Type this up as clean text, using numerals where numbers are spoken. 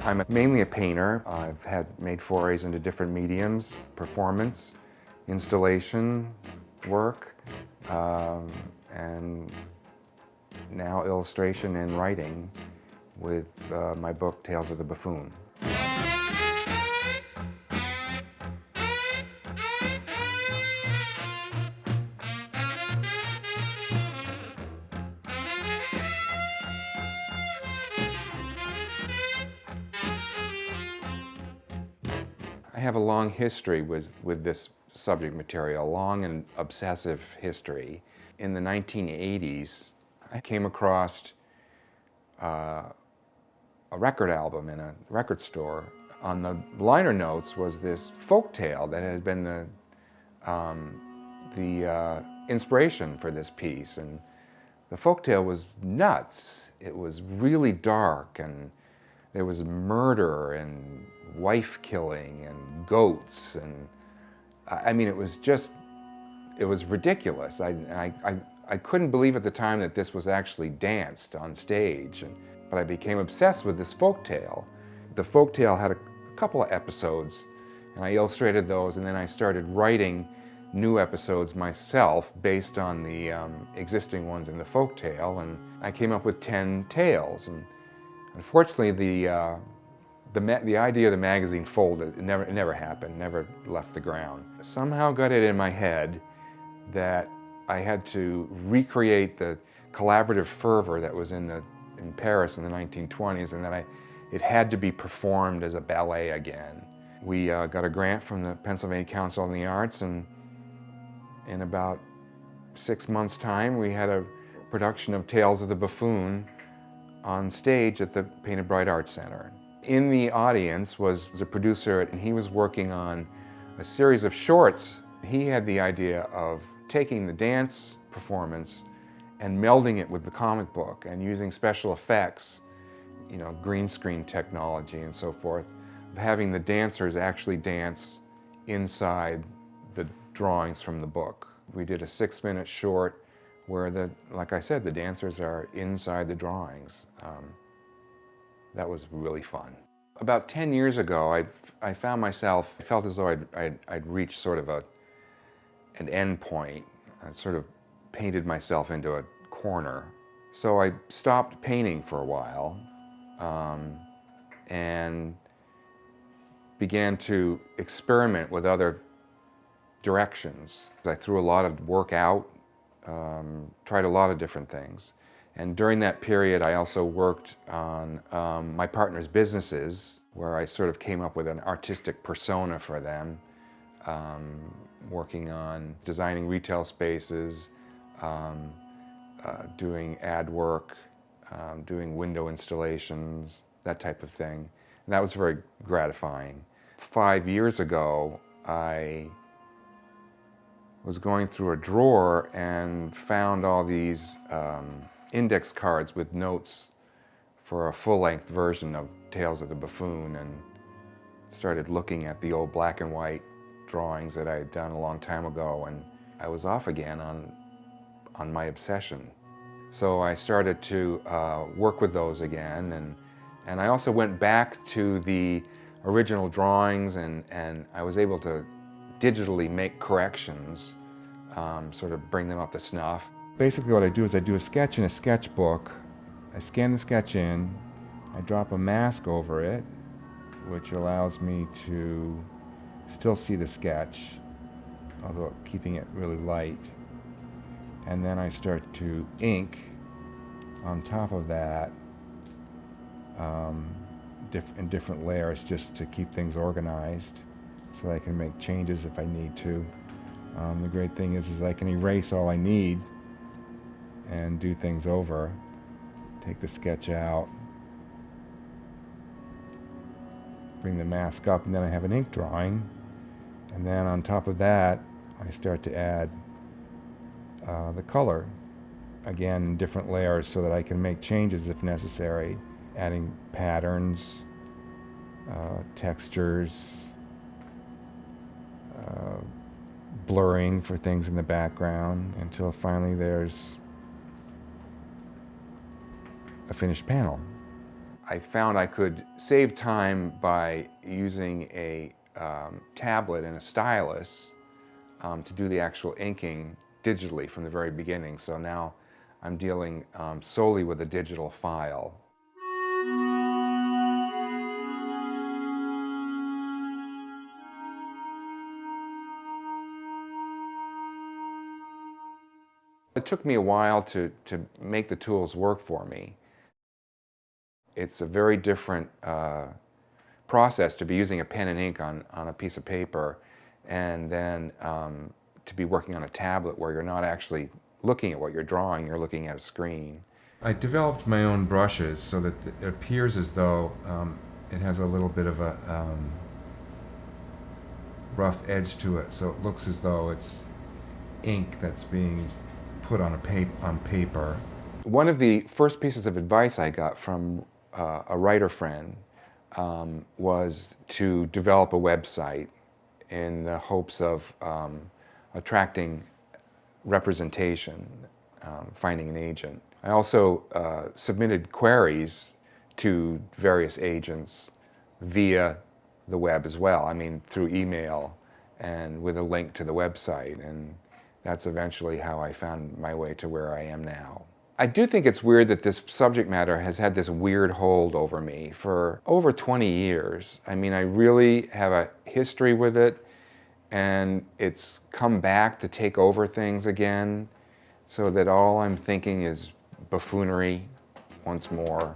I'm mainly a painter. I've made forays into different mediums, performance, installation, work, and now illustration and writing with my book, Tales of the Buffoon. I have a long history with this subject material, a long and obsessive history. In the 1980s, I came across a record album in a record store. On the liner notes was this folk tale that had been the inspiration for this piece. And the folk tale was nuts. It was really dark, and there was murder and wife killing and goats, and I mean, it was ridiculous. I couldn't believe at the time that this was actually danced on stage, but I became obsessed with this folk tale. The folk tale had a couple of episodes, and I illustrated those, and then I started writing new episodes myself based on the existing ones in the folk tale, and I came up with 10 tales. And unfortunately, the idea of the magazine folded. It never happened, never left the ground. Somehow got it in my head that I had to recreate the collaborative fervor that was in Paris in the 1920s, and that it had to be performed as a ballet again. We got a grant from the Pennsylvania Council on the Arts, and in about 6 months' time, we had a production of Tales of the Buffoon on stage at the Painted Bride Arts Center. In the audience was a producer, and he was working on a series of shorts. He had the idea of taking the dance performance and melding it with the comic book and using special effects, green screen technology and so forth, of having the dancers actually dance inside the drawings from the book. We did a 6-minute short where, like I said, the dancers are inside the drawings. That was really fun. About 10 years ago, I found myself, I felt as though I'd reached sort of an end point. I sort of painted myself into a corner. So I stopped painting for a while and began to experiment with other directions. I threw a lot of work out, tried a lot of different things. And during that period, I also worked on my partner's businesses, where I sort of came up with an artistic persona for them, working on designing retail spaces, doing ad work, doing window installations, that type of thing. And that was very gratifying. 5 years ago, I was going through a drawer and found all these index cards with notes for a full-length version of Tales of the Buffoon, and started looking at the old black and white drawings that I had done a long time ago, and I was off again on my obsession. So I started to work with those again, and I also went back to the original drawings, and I was able to digitally make corrections, sort of bring them up to snuff. Basically what I do is I do a sketch in a sketchbook, I scan the sketch in, I drop a mask over it, which allows me to still see the sketch, although keeping it really light. And then I start to ink on top of that in different layers, just to keep things organized so that I can make changes if I need to. The great thing is I can erase all I need and do things over. Take the sketch out, bring the mask up, and then I have an ink drawing. And then on top of that, I start to add the color, again in different layers, so that I can make changes if necessary, adding patterns, textures, blurring for things in the background, until finally there's a finished panel. I found I could save time by using a tablet and a stylus to do the actual inking digitally from the very beginning. So now I'm dealing solely with a digital file. It took me a while to make the tools work for me. It's a very different process to be using a pen and ink on a piece of paper, and then to be working on a tablet where you're not actually looking at what you're drawing, you're looking at a screen. I developed my own brushes so that it appears as though it has a little bit of a rough edge to it, so it looks as though it's ink that's being put on paper. One of the first pieces of advice I got from a writer friend was to develop a website in the hopes of attracting representation, finding an agent. I also submitted queries to various agents via the web as well. I mean, through email and with a link to the website, and that's eventually how I found my way to where I am now. I do think it's weird that this subject matter has had this weird hold over me for over 20 years. I mean, I really have a history with it, and it's come back to take over things again, so that all I'm thinking is buffoonery once more.